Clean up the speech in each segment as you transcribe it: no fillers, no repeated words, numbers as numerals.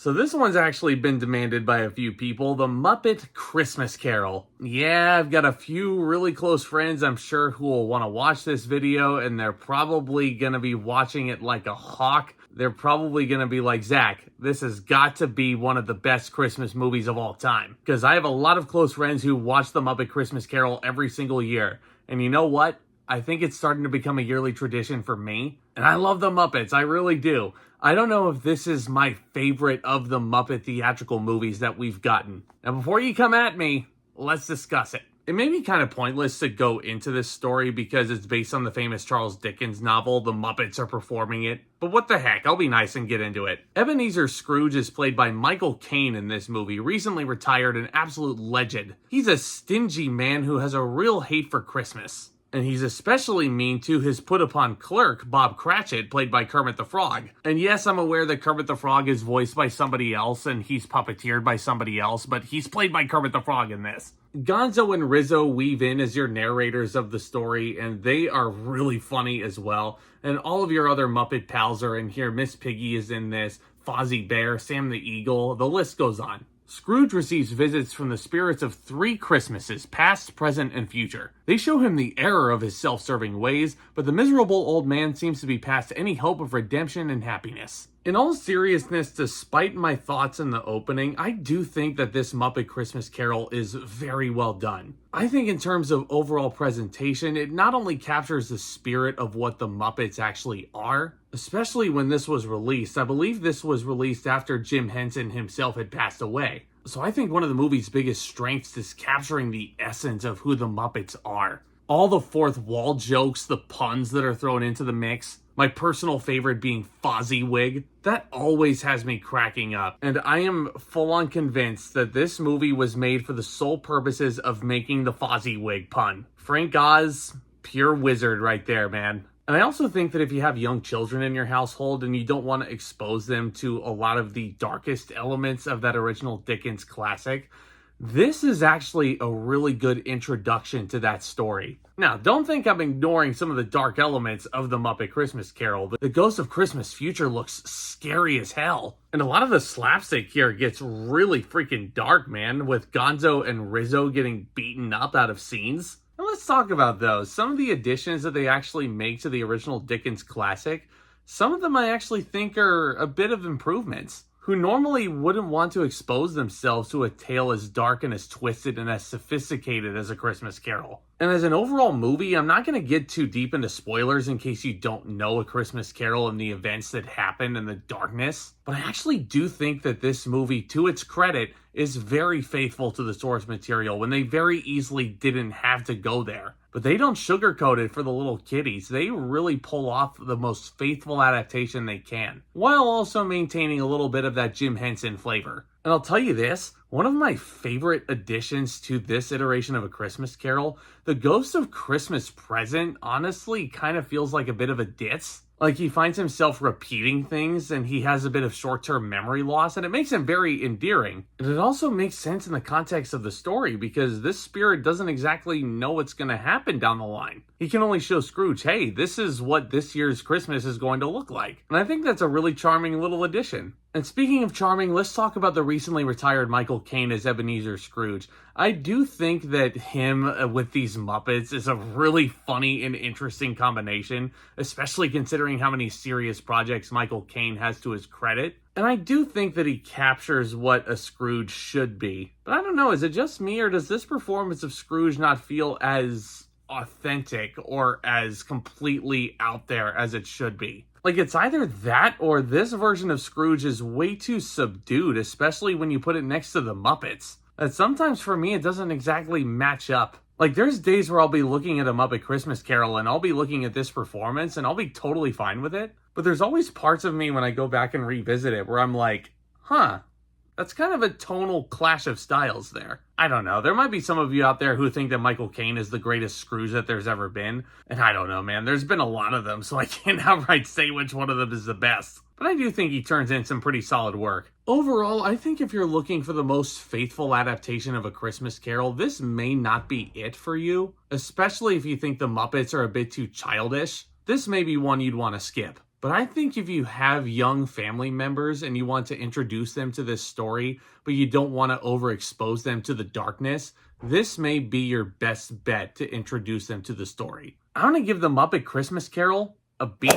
So this one's actually been demanded by a few people, the Muppet Christmas Carol. Yeah, I've got a few really close friends I'm sure who will want to watch this video, and they're probably going to be watching it like a hawk. They're probably going to be like, Zach, this has got to be one of the best Christmas movies of all time. Because I have a lot of close friends who watch the Muppet Christmas Carol every single year. And you know what? I think it's starting to become a yearly tradition for me. And I love the Muppets, I really do. I don't know if this is my favorite of the Muppet theatrical movies that we've gotten. Now, before you come at me, let's discuss it. It may be kind of pointless to go into this story because it's based on the famous Charles Dickens novel, The Muppets Are Performing It. But what the heck, I'll be nice and get into it. Ebenezer Scrooge is played by Michael Caine in this movie, recently retired, an absolute legend. He's a stingy man who has a real hate for Christmas. And he's especially mean to his put-upon clerk, Bob Cratchit, played by Kermit the Frog. And yes, I'm aware that Kermit the Frog is voiced by somebody else and he's puppeteered by somebody else, but he's played by Kermit the Frog in this. Gonzo and Rizzo weave in as your narrators of the story, and they are really funny as well. And all of your other Muppet pals are in here. Miss Piggy is in this, Fozzie Bear, Sam the Eagle, the list goes on. Scrooge receives visits from the spirits of 3 Christmases, past, present, and future. They show him the error of his self-serving ways, but the miserable old man seems to be past any hope of redemption and happiness. In all seriousness, despite my thoughts in the opening, I do think that this Muppet Christmas Carol is very well done. I think in terms of overall presentation, it not only captures the spirit of what the Muppets actually are, especially when this was released. I believe this was released after Jim Henson himself had passed away. So I think one of the movie's biggest strengths is capturing the essence of who the Muppets are. All the fourth wall jokes, the puns that are thrown into the mix. My personal favorite being Fozzie that always has me cracking up. And I am full on convinced that this movie was made for the sole purposes of making the Fozzie pun. Frank Oz, pure wizard right there, man. And I also think that if you have young children in your household and you don't want to expose them to a lot of the darkest elements of that original Dickens classic, this is actually a really good introduction to that story. Now, don't think I'm ignoring some of the dark elements of the Muppet Christmas Carol, but the Ghost of Christmas Future looks scary as hell. And a lot of the slapstick here gets really freaking dark, man, with Gonzo and Rizzo getting beaten up out of scenes. And let's talk about those. Some of the additions that they actually make to the original Dickens classic, some of them I actually think are a bit of improvements. Who normally wouldn't want to expose themselves to a tale as dark and as twisted and as sophisticated as A Christmas Carol. And as an overall movie, I'm not going to get too deep into spoilers in case you don't know A Christmas Carol and the events that happen and the darkness. But I actually do think that this movie, to its credit, is very faithful to the source material when they very easily didn't have to go there. But they don't sugarcoat it for the little kiddies. They really pull off the most faithful adaptation they can, while also maintaining a little bit of that Jim Henson flavor. And I'll tell you this, one of my favorite additions to this iteration of A Christmas Carol, the Ghost of Christmas Present, honestly kind of feels like a bit of a ditz. Like, he finds himself repeating things, and he has a bit of short-term memory loss, and it makes him very endearing. And it also makes sense in the context of the story, because this spirit doesn't exactly know what's going to happen down the line. He can only show Scrooge, hey, this is what this year's Christmas is going to look like. And I think that's a really charming little addition. And speaking of charming, let's talk about the recently retired Michael Caine as Ebenezer Scrooge. I do think that him with these Muppets is a really funny and interesting combination, especially considering how many serious projects Michael Caine has to his credit. And I do think that he captures what a Scrooge should be. But I don't know, is it just me, or does this performance of Scrooge not feel as authentic or as completely out there as it should be? Like, it's either that or this version of Scrooge is way too subdued, especially when you put it next to the Muppets. And sometimes for me, it doesn't exactly match up. Like, there's days where I'll be looking at A Muppet Christmas Carol and I'll be looking at this performance and I'll be totally fine with it. But there's always parts of me when I go back and revisit it where I'm like, huh, that's kind of a tonal clash of styles there. I don't know. There might be some of you out there who think that Michael Caine is the greatest Scrooge that there's ever been. And I don't know, man. There's been a lot of them, so I can't outright say which one of them is the best. But I do think he turns in some pretty solid work. Overall, I think if you're looking for the most faithful adaptation of A Christmas Carol, this may not be it for you. Especially if you think the Muppets are a bit too childish. This may be one you'd want to skip. But I think if you have young family members and you want to introduce them to this story, but you don't want to overexpose them to the darkness, this may be your best bet to introduce them to the story. I'm going to give The Muppet Christmas Carol a B+.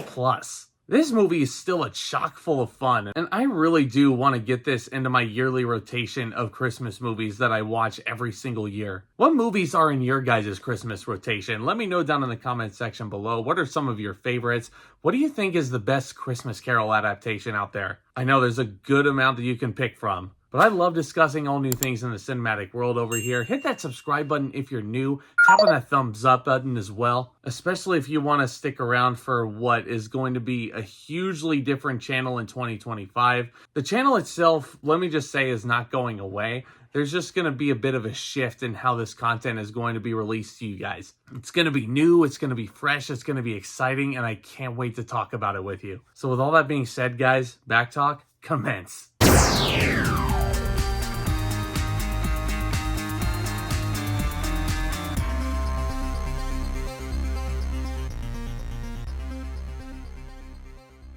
This movie is still a chock full of fun, and I really do want to get this into my yearly rotation of Christmas movies that I watch every single year. What movies are in your guys' Christmas rotation? Let me know down in the comment section below. What are some of your favorites? What do you think is the best Christmas Carol adaptation out there? I know there's a good amount that you can pick from. But I love discussing all new things in the cinematic world over here. Hit that subscribe button if you're new. Tap on that thumbs up button as well. Especially if you want to stick around for what is going to be a hugely different channel in 2025. The channel itself, let me just say, is not going away. There's just going to be a bit of a shift in how this content is going to be released to you guys. It's going to be new, it's going to be fresh, it's going to be exciting, and I can't wait to talk about it with you. So with all that being said, guys, back talk, commence.